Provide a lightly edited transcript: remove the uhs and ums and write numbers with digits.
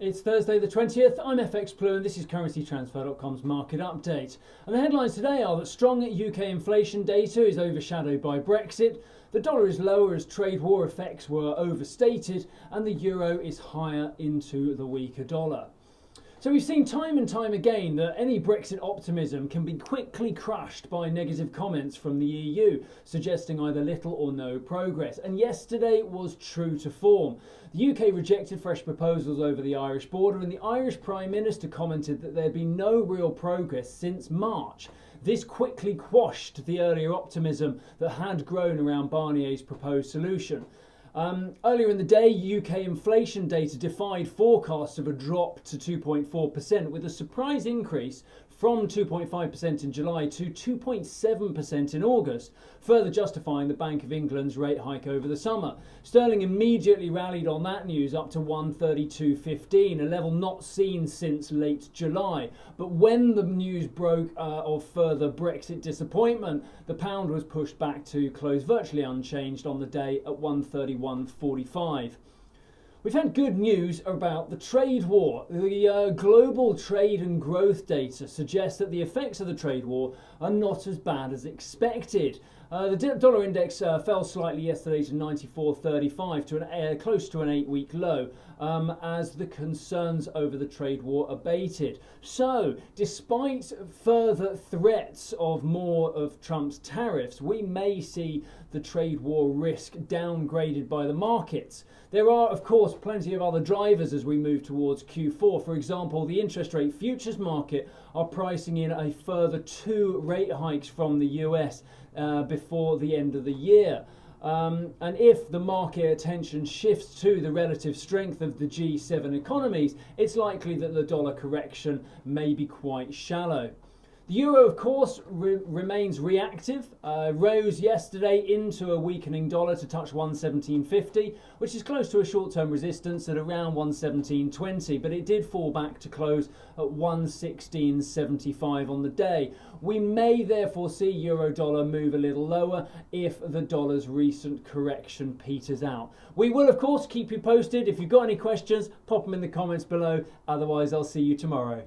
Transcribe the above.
It's Thursday the 20th, I'm FX Blue and this is CurrencyTransfer.com's market update. And the headlines today are that strong UK inflation data is overshadowed by Brexit, the dollar is lower as trade war effects were overstated, and the euro is higher into the weaker dollar. So we've seen time and time again that any Brexit optimism can be quickly crushed by negative comments from the EU, suggesting either little or no progress. And yesterday was true to form. The UK rejected fresh proposals over the Irish border, and the Irish Prime Minister commented that there had been no real progress since March. This quickly quashed the earlier optimism that had grown around Barnier's proposed solution. Earlier in the day, UK inflation data defied forecasts of a drop to 2.4%, with a surprise increase from 2.5% in July to 2.7% in August, further justifying the Bank of England's rate hike over the summer. Sterling immediately rallied on that news up to 132.15, a level not seen since late July. But when the news broke of further Brexit disappointment, the pound was pushed back to close virtually unchanged on the day at 131.45. We've had good news about the trade war. The global trade and growth data suggests that the effects of the trade war are not as bad as expected. The dollar index fell slightly yesterday to 94.35, to close to an 8-week low, as the concerns over the trade war abated. So, despite further threats of more of Trump's tariffs, we may see the trade war risk downgraded by the markets. There are, of course, plenty of other drivers as we move towards Q4. For example, the interest rate futures market are pricing in a further 2 rate hikes from the US before the end of the year. And if the market attention shifts to the relative strength of the G7 economies, it's likely that the dollar correction may be quite shallow. The euro, of course, remains reactive, rose yesterday into a weakening dollar to touch 117.50, which is close to a short-term resistance at around 117.20, but it did fall back to close at 116.75 on the day. We may therefore see euro-dollar move a little lower if the dollar's recent correction peters out. We will, of course, keep you posted. If you've got any questions, pop them in the comments below. Otherwise, I'll see you tomorrow.